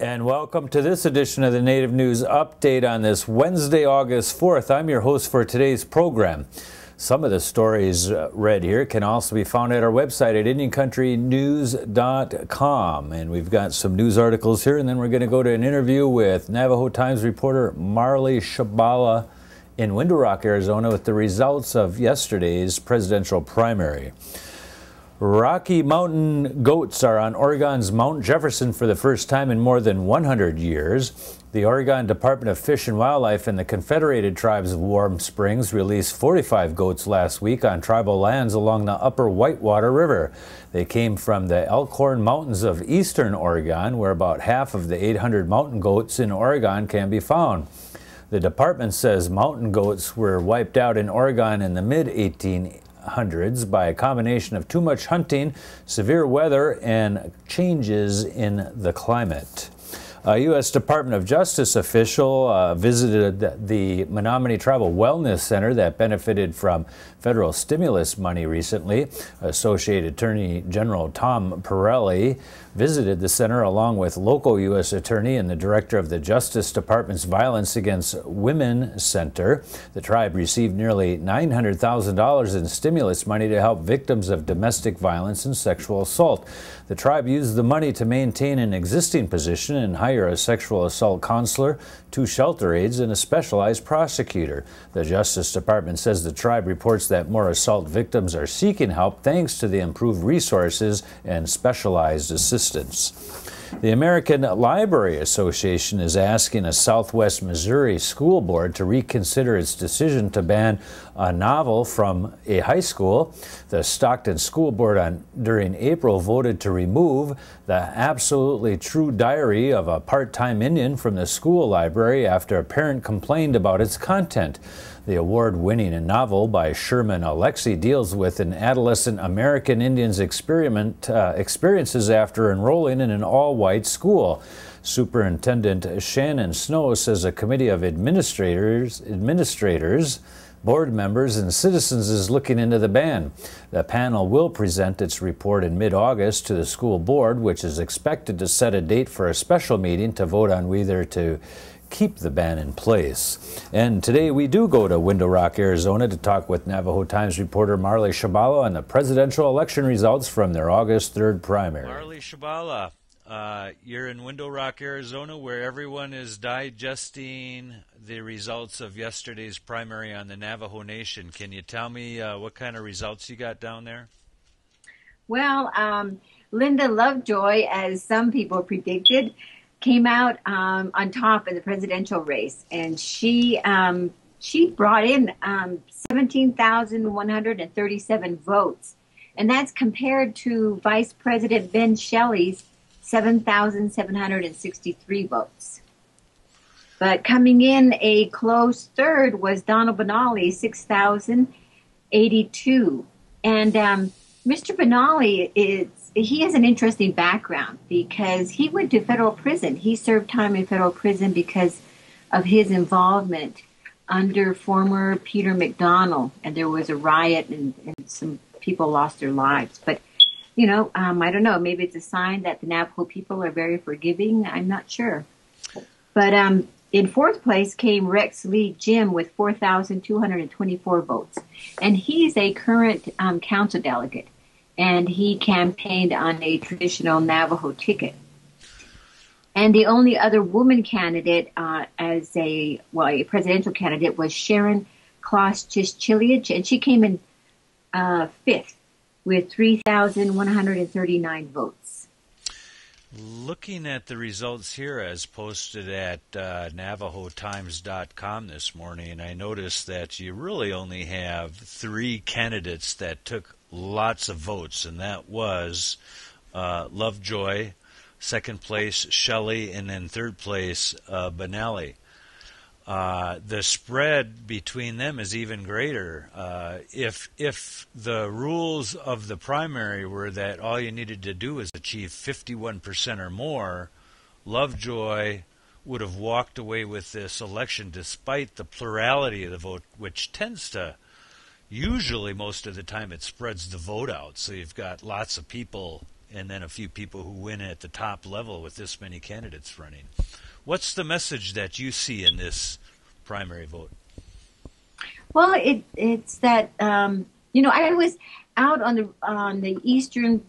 And welcome to this edition of the Native News Update on this Wednesday, August 4th. I'm your host for today's program. Some of the stories read here can also be found at our website at IndianCountryNews.com. And we've got some news articles here, and then we're going to go to an interview with Navajo Times reporter Marley Shebala in Window Rock, Arizona, with the results of yesterday's presidential primary. Rocky Mountain goats are on Oregon's Mount Jefferson for the first time in more than 100 years. The Oregon Department of Fish and Wildlife and the Confederated Tribes of Warm Springs released 45 goats last week on tribal lands along the upper Whitewater River. They came from the Elkhorn Mountains of eastern Oregon, where about half of the 800 mountain goats in Oregon can be found. The department says mountain goats were wiped out in Oregon in the mid-1800s by a combination of too much hunting, severe weather, and changes in the climate. A U.S. Department of Justice official visited the Menominee Tribal Wellness Center that benefited from federal stimulus money recently. Associate Attorney General Tom Oreilles visited the center along with local U.S. Attorney and the Director of the Justice Department's Violence Against Women Center. The tribe received nearly $900,000 in stimulus money to help victims of domestic violence and sexual assault. The tribe used the money to maintain an existing position and hire a sexual assault counselor, 2 shelter aides, and a specialized prosecutor. The Justice Department says the tribe reports that more assault victims are seeking help thanks to the improved resources and specialized assistance. The American Library Association is asking a Southwest Missouri school board to reconsider its decision to ban a novel from a high school. The Stockton School Board during April voted to remove The Absolutely True Diary of a Part-Time Indian from the school library after a parent complained about its content. The award-winning novel by Sherman Alexie deals with an adolescent American Indian's experiences after enrolling in an all-white school. Superintendent Shannon Snow says a committee of administrators, board members, and citizens is looking into the ban. The panel will present its report in mid-August to the school board, which is expected to set a date for a special meeting to vote on whether to keep the ban in place. And today we do go to Window Rock, Arizona to talk with Navajo Times reporter Marley Shebala on the presidential election results from their August 3rd primary. Marley Shebala, you're in Window Rock, Arizona, where everyone is digesting the results of yesterday's primary on the Navajo Nation. Can you tell me what kind of results you got down there? Well, Linda Lovejoy, as some people predicted, came out on top in the presidential race, and she brought in 17,137 votes, and that's compared to Vice President Ben Shelley's 7,763 votes. But coming in a close third was Donald Benally, 6,082, and Mr. Benally he has an interesting background because he went to federal prison. He served time in federal prison because of his involvement under former Peter McDonald, and there was a riot and some people lost their lives. But, you know, I don't know, maybe it's a sign that the Navajo people are very forgiving. I'm not sure. But in fourth place came Rex Lee Jim with 4,224 votes, and he's a current council delegate, and he campaigned on a traditional Navajo ticket. And the only other woman candidate as a presidential candidate was Sharon Kloss-Chilich, and she came in fifth with 3,139 votes. Looking at the results here as posted at NavajoTimes.com this morning, I noticed that you really only have 3 candidates that took lots of votes, and that was Lovejoy, second place Shelley, and then third place Benally. The spread between them is even greater. If the rules of the primary were that all you needed to do was achieve 51% or more, Lovejoy would have walked away with this election despite the plurality of the vote, which tends to, usually most of the time, it spreads the vote out. So you've got lots of people and then a few people who win at the top level with this many candidates running. What's the message that you see in this primary vote? Well, it's that I was out on the eastern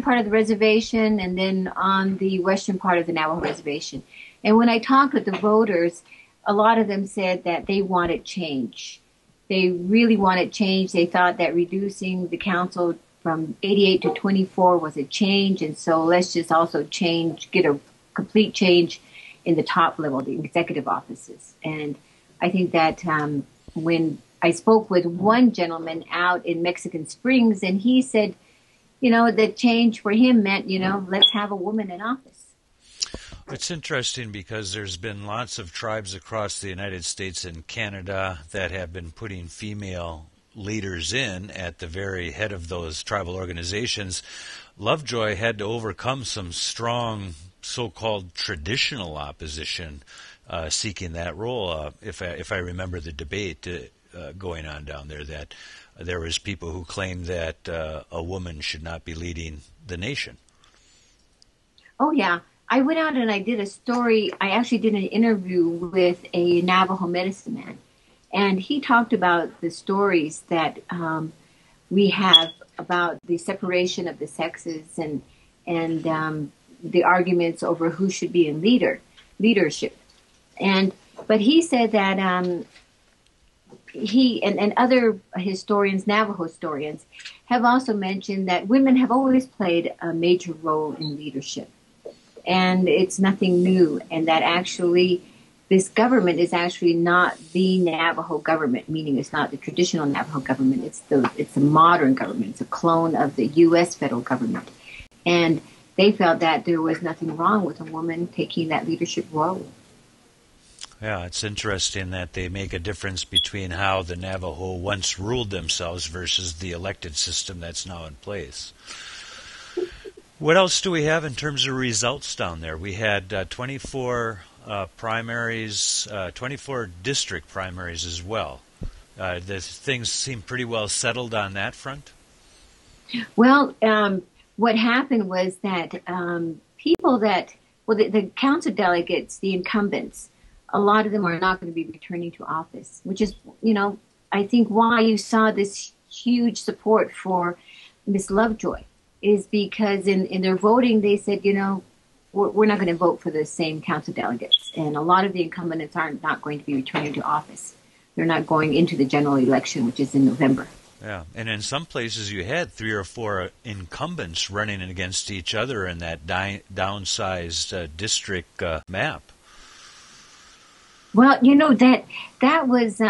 part of the reservation, and then on the western part of the Navajo reservation. And when I talked with the voters, a lot of them said that they wanted change. They really wanted change. They thought that reducing the council from 88 to 24 was a change, and so let's just also get a complete change in the top level, the executive offices. And I think that when I spoke with one gentleman out in Mexican Springs, and he said, the change for him meant, let's have a woman in office. It's interesting because there's been lots of tribes across the United States and Canada that have been putting female leaders in at the very head of those tribal organizations. Lovejoy had to overcome some strong so-called traditional opposition seeking that role. If I remember the debate going on down there, that there was people who claimed that a woman should not be leading the nation. Oh, yeah. I went out and I did a story. I actually did an interview with a Navajo medicine man, and he talked about the stories that we have about the separation of the sexes and the arguments over who should be in leadership. But he said that he and other historians, Navajo historians, have also mentioned that women have always played a major role in leadership. And it's nothing new, and that actually this government is actually not the Navajo government, meaning it's not the traditional Navajo government. It's a modern government. It's a clone of the U.S. federal government. And they felt that there was nothing wrong with a woman taking that leadership role. Yeah, it's interesting that they make a difference between how the Navajo once ruled themselves versus the elected system that's now in place. What else do we have in terms of results down there? We had 24 primaries, 24 district primaries as well. The things seem pretty well settled on that front? Well, what happened was that the council delegates, the incumbents, a lot of them are not going to be returning to office, which is, I think why you saw this huge support for Miss Lovejoy. Is because in their voting, they said, we're not going to vote for the same council delegates. And a lot of the incumbents are not going to be returning to office. They're not going into the general election, which is in November. Yeah, and in some places you had 3 or 4 incumbents running against each other in that downsized district map. Well, that was,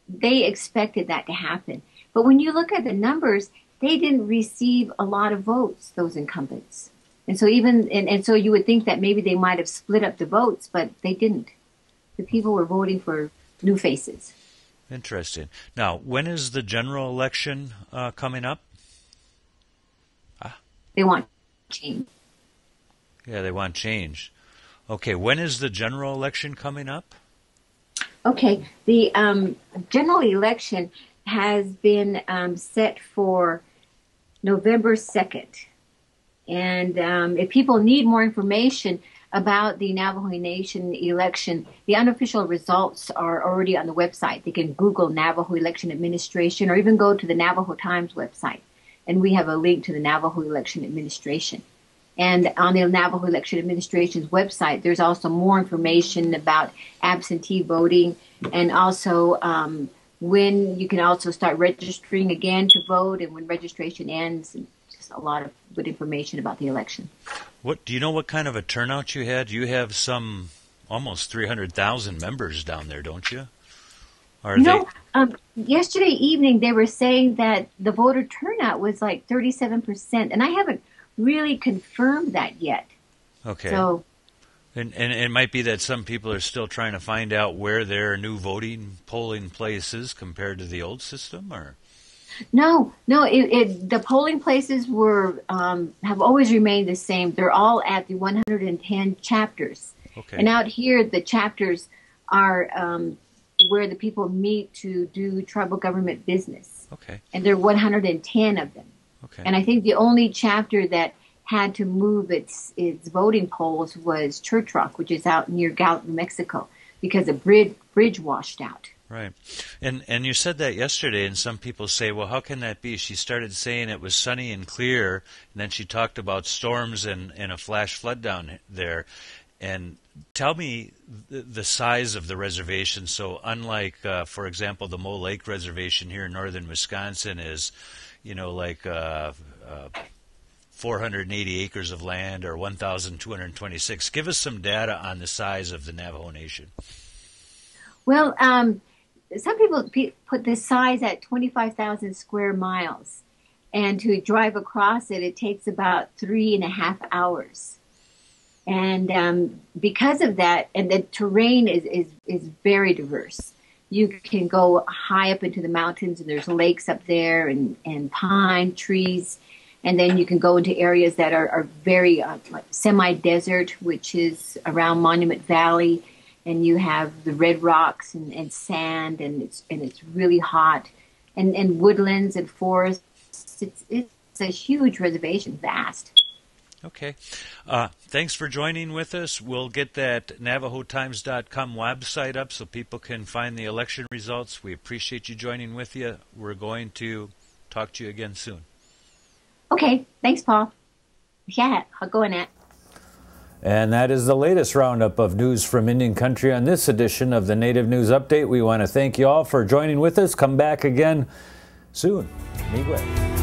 they expected that to happen. But when you look at the numbers, they didn't receive a lot of votes, those incumbents. And so so you would think that maybe they might have split up the votes, but they didn't. The people were voting for new faces. Interesting. Now, when is the general election coming up? They want change. Yeah, they want change. Okay, when is the general election coming up? Okay, the general election has been set for November 2nd. And if people need more information about the Navajo Nation election, the unofficial results are already on the website. They can Google Navajo Election Administration or even go to the Navajo Times website. And we have a link to the Navajo Election Administration. And on the Navajo Election Administration's website, there's also more information about absentee voting and also when you can also start registering again to vote and when registration ends, and just a lot of good information about the election. What do you know what kind of a turnout you had? You have some almost 300,000 members down there, don't you? Yesterday evening they were saying that the voter turnout was like 37%, and I haven't really confirmed that yet. Okay. So, and it might be that some people are still trying to find out where their new polling place is compared to the old system, or? No. The polling places have always remained the same. They're all at the 110 chapters. Okay. And out here, the chapters are where the people meet to do tribal government business. Okay. And there are 110 of them. Okay. And I think the only chapter that had to move its voting polls was Church Rock, which is out near Gallup, New Mexico, because a bridge washed out. Right. And you said that yesterday, and some people say, well, how can that be? She started saying it was sunny and clear, and then she talked about storms and a flash flood down there. And tell me the size of the reservation. So unlike, for example, the Mole Lake Reservation here in northern Wisconsin is, like 480 acres of land or 1,226. Give us some data on the size of the Navajo Nation. Well, some people put the size at 25,000 square miles. And to drive across it, it takes about 3.5 hours. And because of that, and the terrain is very diverse. You can go high up into the mountains, and there's lakes up there and pine trees. And then you can go into areas that are very like semi-desert, which is around Monument Valley. And you have the red rocks and sand, and it's really hot. And woodlands and forests. It's a huge reservation, vast. Okay. Thanks for joining with us. We'll get that NavajoTimes.com website up so people can find the election results. We appreciate you joining with you. We're going to talk to you again soon. Okay. Thanks, Paul. Yeah, I'll go in it. And that is the latest roundup of news from Indian Country on this edition of the Native News Update. We want to thank you all for joining with us. Come back again soon. Miigwech.